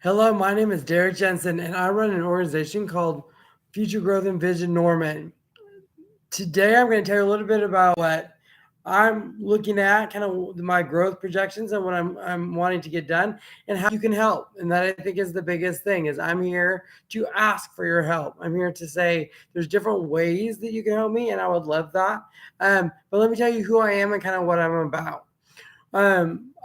Hello, my name is Derek Jensen, and I run an organization called Future Growth and Vision Norman. Today, I'm going to tell you a little bit about what I'm looking at, kind of my growth projections, and what I'm wanting to get done, and how you can help. And that I think is the biggest thing. Is I'm here to ask for your help. I'm here to say there's different ways that you can help me, and I would love that. But let me tell you who I am and kind of what I'm about.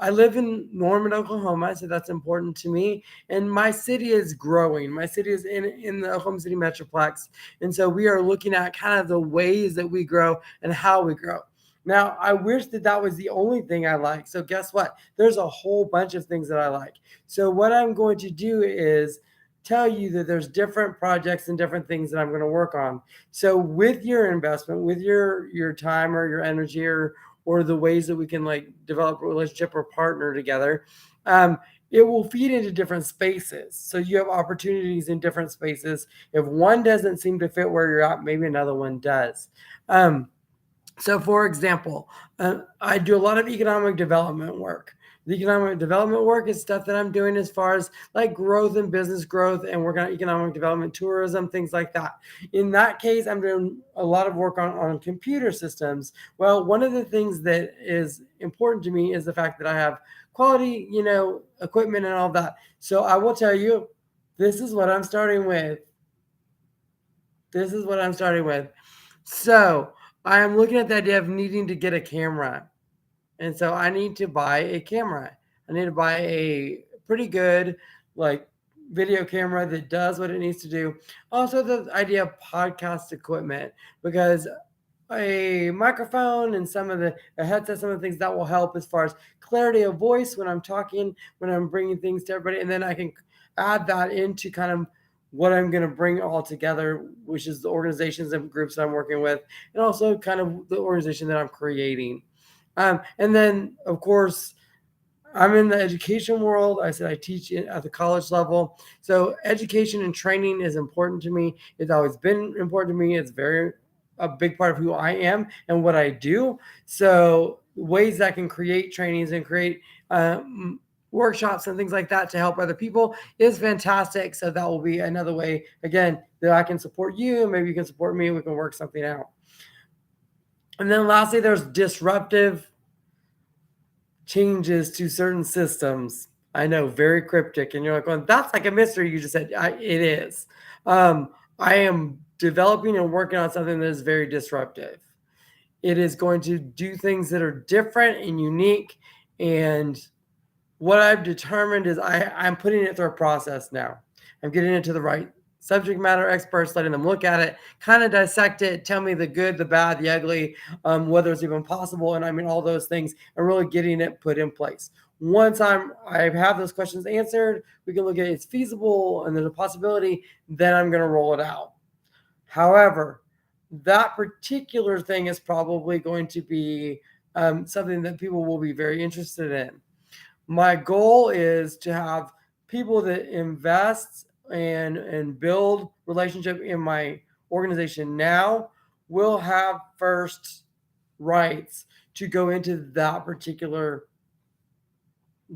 I live in Norman, Oklahoma, so that's important to me. And my city is growing. My city is in the Oklahoma City Metroplex. And so we are looking at kind of the ways that we grow and how we grow. Now, I wish that that was the only thing I like. So, guess what? There's a whole bunch of things that I like. So, what I'm going to do is tell you that there's different projects and different things that I'm going to work on. So, with your investment, with your time or your energy or the ways that we can like develop a relationship or partner together, um, it will feed into different spaces. So you have opportunities in different spaces. If one doesn't seem to fit where you're at, maybe another one does. Um, so, for example, I do a lot of economic development work. The economic development work is stuff that I'm doing as far as like growth and business growth and working on economic development, tourism, things like that. In that case, I'm doing a lot of work on computer systems. Well, one of the things that is important to me is the fact that I have quality, equipment and all that. So I will tell you, this is what I'm starting with. This is what I'm starting with. So I am looking at the idea of needing to get a camera. And so I need to buy a camera. I need to buy a pretty good, like, video camera that does what it needs to do. Also, the idea of podcast equipment, because a microphone and some of the a headset, some of the things that will help as far as clarity of voice when I'm talking, when I'm bringing things to everybody. And then I can add that into kind of what I'm going to bring all together, which is the organizations and groups that I'm working with, and also kind of the organization that I'm creating. And then, of course, I'm in the education world. I said I teach at the college level. So education and training is important to me. It's always been important to me. It's very a big part of who I am and what I do. So ways that I can create trainings and create workshops and things like that to help other people is fantastic. So that will be another way, again, that I can support you. Maybe you can support me. We can work something out. And then lastly, there's disruptive changes to certain systems. I know, very cryptic, and you're like, "Well, that's like a mystery." You just said it is. Um, I am developing and working on something that is very disruptive. It is going to do things that are different and unique. And what I've determined is I'm putting it through a process now. I'm getting it to the right subject matter experts, letting them look at it, kind of dissect it, tell me the good, the bad, the ugly, whether it's even possible, and I mean all those things, and really getting it put in place. Once I have those questions answered, we can look at it's feasible and there's a possibility. Then I'm going to roll it out. However, that particular thing is probably going to be something that people will be very interested in. My goal is to have people that invest and build relationship in my organization now will have first rights to go into that particular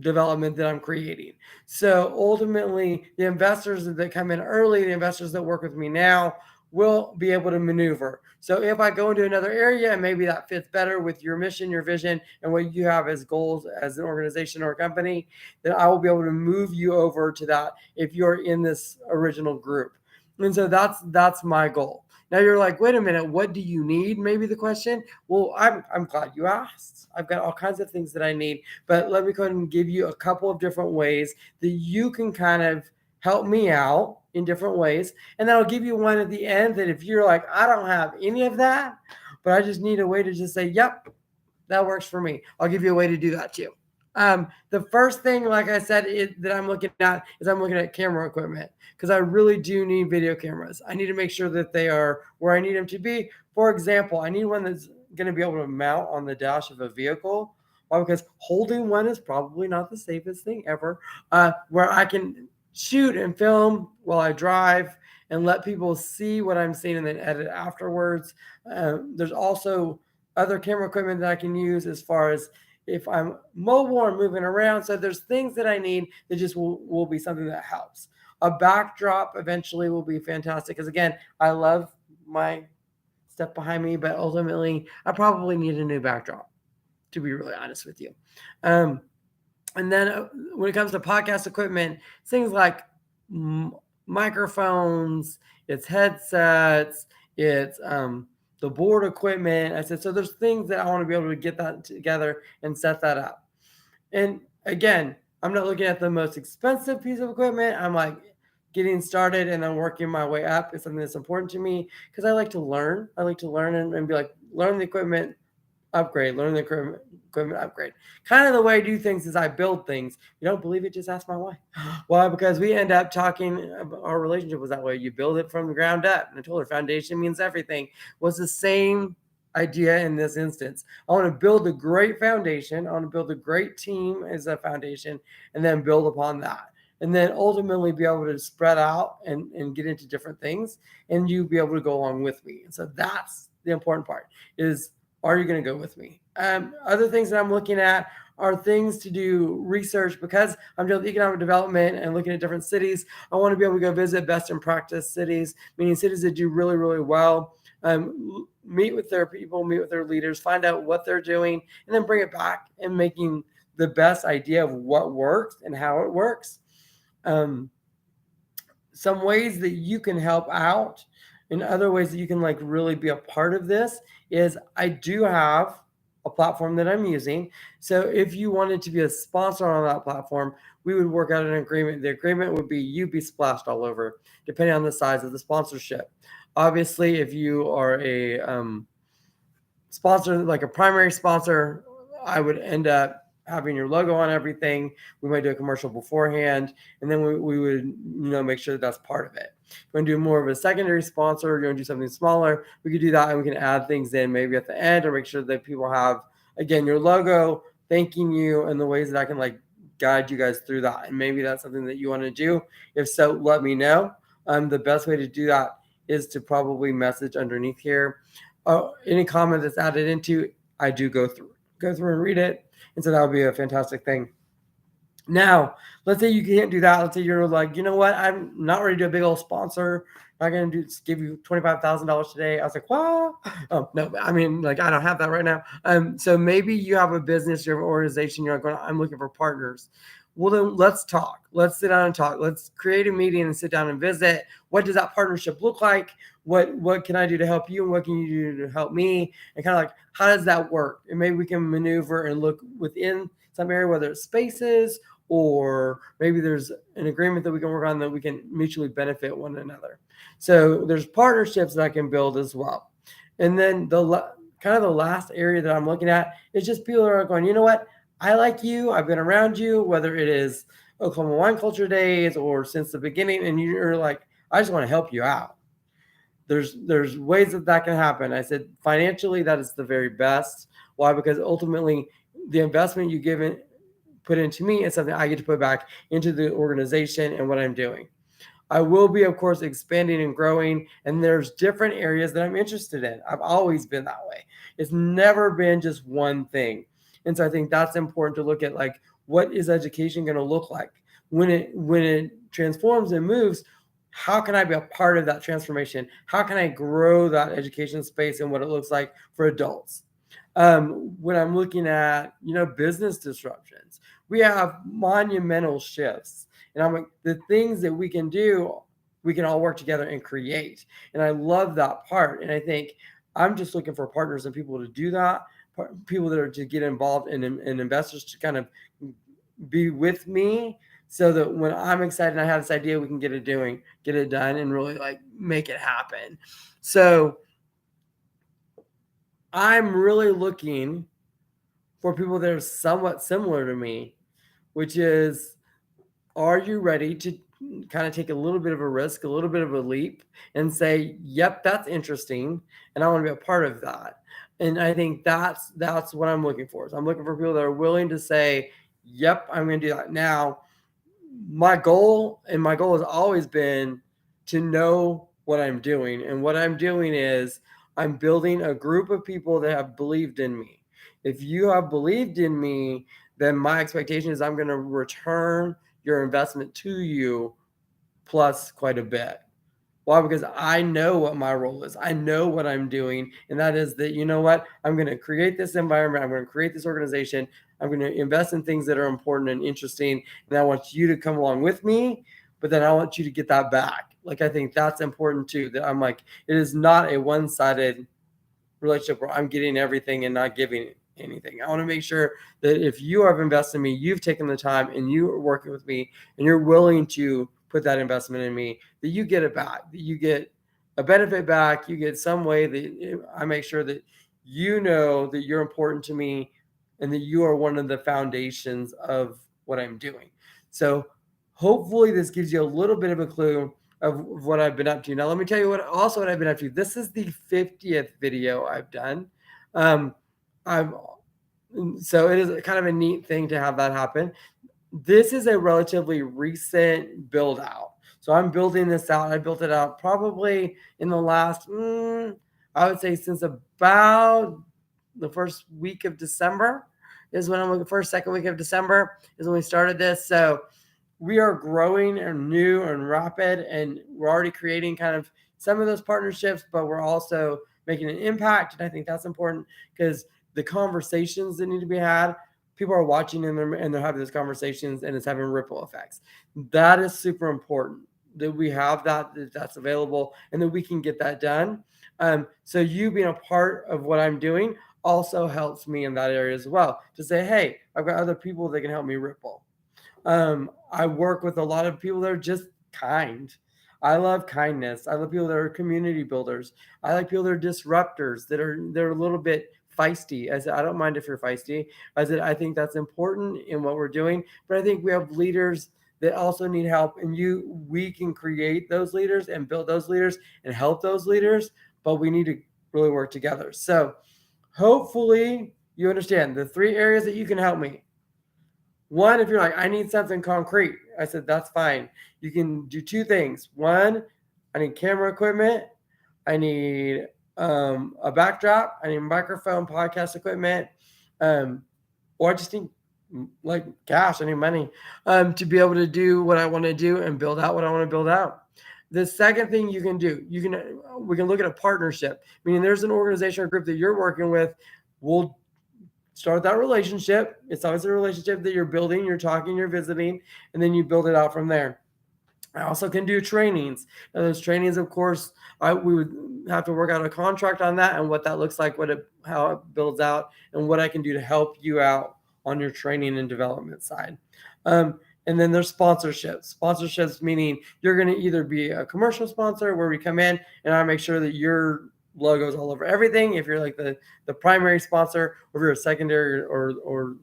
development that I'm creating. So ultimately, the investors that come in early, the investors that work with me now, will be able to maneuver. So if I go into another area and maybe that fits better with your mission, your vision, and what you have as goals as an organization or a company, then I will be able to move you over to that if you're in this original group. And so that's my goal. Now you're like, wait a minute, what do you need? Maybe the question. Well, I'm glad you asked. I've got all kinds of things that I need, but let me go ahead and give you a couple of different ways that you can kind of help me out in different ways. And then I'll give you one at the end that if you're like, I don't have any of that, but I just need a way to just say, yep, that works for me. I'll give you a way to do that too. The first thing, like I said, that I'm looking at is I'm looking at camera equipment because I really do need video cameras. I need to make sure that they are where I need them to be. For example, I need one that's going to be able to mount on the dash of a vehicle. Why? Because holding one is probably not the safest thing ever. Where I can shoot and film while I drive and let people see what I'm seeing and then edit afterwards. There's also other camera equipment that I can use as far as if I'm mobile or moving around. So there's things that I need that just will be something that helps. A backdrop eventually will be fantastic because, again, I love my stuff behind me, but ultimately I probably need a new backdrop, to be really honest with you. Um, and then when it comes to podcast equipment, things like microphones, it's headsets, it's the board equipment. I said, so there's things that I want to be able to get that together and set that up. And again, I'm not looking at the most expensive piece of equipment. I'm like getting started and then working my way up is something that's important to me because I like to learn. I like to learn and be like, learn the equipment, upgrade, learn the equipment, upgrade. Kind of the way I do things is I build things. You don't believe it? Just ask my wife. Why? Because we end up talking. Our relationship was that way. You build it from the ground up. And I told her foundation means everything. Was the same idea in this instance. I want to build a great foundation. I want to build a great team as a foundation, and then build upon that. And then ultimately be able to spread out and get into different things, and you be able to go along with me. And so that's the important part is, are you going to go with me? Other things that I'm looking at are things to do research because I'm doing economic development and looking at different cities. I want to be able to go visit best in practice cities, meaning cities that do really, really well. Meet with their people, meet with their leaders, find out what they're doing, and then bring it back and making the best idea of what works and how it works. Some ways that you can help out and other ways that you can like really be a part of this is I do have a platform that I'm using. So if you wanted to be a sponsor on that platform, we would work out an agreement. The agreement would be you be splashed all over, depending on the size of the sponsorship. Obviously, if you are a sponsor, like a primary sponsor, I would end up having your logo on everything. We might do a commercial beforehand, and then we would make sure that that's part of it. If you want to do more of a secondary sponsor, or you want to do something smaller, we could do that, and we can add things in maybe at the end, or make sure that people have, again, your logo, thanking you, and the ways that I can like guide you guys through that. And maybe that's something that you want to do. If so, let me know. The best way to do that is to probably message underneath here. Any comment that's added into, I do go through and read it. And so that would be a fantastic thing. Now, let's say you can't do that. Let's say you're like, you know what? I'm not ready to do a big old sponsor. I'm not going to give you $25,000 today. I was like, what? Oh, no, I mean, like, I don't have that right now. So maybe you have a business, you have an organization, you're going, I'm looking for partners. Well, then let's talk. Let's sit down and talk. Let's create a meeting and sit down and visit. What does that partnership look like? What can I do to help you? And what can you do to help me? And kind of like, how does that work? And maybe we can maneuver and look within some area, whether it's spaces or maybe there's an agreement that we can work on that we can mutually benefit one another. So there's partnerships that I can build as well. And then the last area that I'm looking at is just people that are going, you know what? I like you. I've been around you, whether it is Oklahoma Wine Culture Days or since the beginning, and you're like, I just want to help you out. There's ways that can happen. I said financially, that is the very best. Why? Because ultimately, the investment you put into me is something I get to put back into the organization and what I'm doing. I will be, of course, expanding and growing, and there's different areas that I'm interested in. I've always been that way. It's never been just one thing. And so I think that's important to look at, like, what is education going to look like when it transforms and moves? How can I be a part of that transformation? How can I grow that education space and what it looks like for adults? When I'm looking at, business disruptions, we have monumental shifts. And I'm like, the things that we can do, we can all work together and create. And I love that part. And I think I'm just looking for partners and people to do that, people that are to get involved and investors to kind of be with me so that when I'm excited and I have this idea, we can get it done and really like make it happen. So I'm really looking for people that are somewhat similar to me, which is, are you ready to kind of take a little bit of a risk, a little bit of a leap and say, yep, that's interesting. And I want to be a part of that. And I think that's what I'm looking for. So I'm looking for people that are willing to say, yep, I'm going to do that. Now, my goal has always been to know what I'm doing. And what I'm doing is I'm building a group of people that have believed in me. If you have believed in me, then my expectation is I'm going to return your investment to you plus quite a bit. Why? Because I know what my role is. I know what I'm doing. And that is that, you know what? I'm going to create this environment. I'm going to create this organization. I'm going to invest in things that are important and interesting. And I want you to come along with me, but then I want you to get that back. Like, I think that's important too. That I'm like, it is not a one sided relationship where I'm getting everything and not giving anything. I want to make sure that if you have invested in me, you've taken the time and you are working with me and you're willing to put that investment in me, that you get it back, that you get a benefit back, you get some way that I make sure that you know that you're important to me and that you are one of the foundations of what I'm doing. So hopefully this gives you a little bit of a clue of what I've been up to. Now, let me tell you what I've been up to. This is the 50th video I've done. I've so it is kind of a neat thing to have that happen. This is a relatively recent build out. So I'm building this out. I built it out probably in the last, I would say since about the first week of December is when I'm looking for. Second week of December is when we started this. So we are growing and new and rapid, and we're already creating kind of some of those partnerships, but we're also making an impact. And I think that's important because the conversations that need to be had, people are watching and they're having those conversations and it's having ripple effects. That is super important that we have that's available and that we can get that done. So you being a part of what I'm doing also helps me in that area as well, to say, hey, I've got other people that can help me ripple. I work with a lot of people that are just kind. I love kindness. I love people that are community builders. I like people that are disruptors, they're a little bit feisty. I said, I don't mind if you're feisty. I said, I think that's important in what we're doing, but I think we have leaders that also need help, and we can create those leaders and build those leaders and help those leaders, but we need to really work together. So hopefully you understand the three areas that you can help me. One, if you're like, I need something concrete, I said, that's fine. You can do two things. One, I need camera equipment. I need a backdrop. I need microphone, podcast equipment. Or I just need like cash. I need money to be able to do what I want to do and build out what I want to build out. The second thing you can do, we can look at a partnership. Meaning there's an organization or group that you're working with. We'll start that relationship. It's always a relationship that you're building, you're talking, you're visiting, and then you build it out from there. I also can do trainings. Now, those trainings, of course, we would have to work out a contract on that and what that looks like, how it builds out, and what I can do to help you out on your training and development side. And then there's sponsorships. Sponsorships meaning you're going to either be a commercial sponsor where we come in and I make sure that your logos all over everything. If you're like the primary sponsor, or if you're a secondary or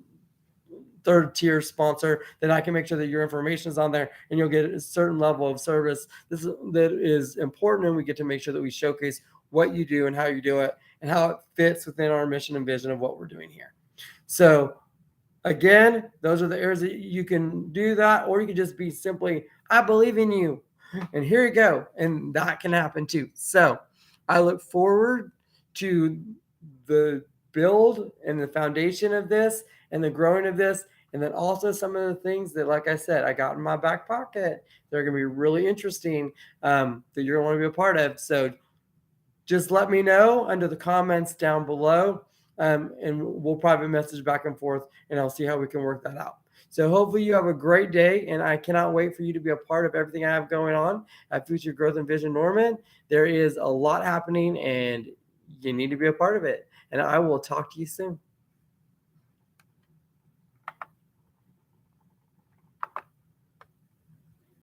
third tier sponsor, then I can make sure that your information is on there and you'll get a certain level of service that is important. And we get to make sure that we showcase what you do and how you do it and how it fits within our mission and vision of what we're doing here. So again, those are the areas that you can do that, or you can just be simply, I believe in you and here you go. And that can happen too. So I look forward to the build and the foundation of this and the growing of this. And then also some of the things that, like I said, I got in my back pocket. They're going to be really interesting that you're going to want to be a part of. So just let me know under the comments down below. And we'll private message back and forth, and I'll see how we can work that out. So hopefully you have a great day, and I cannot wait for you to be a part of everything I have going on at Future Growth and Vision Norman. There is a lot happening, and you need to be a part of it. And I will talk to you soon.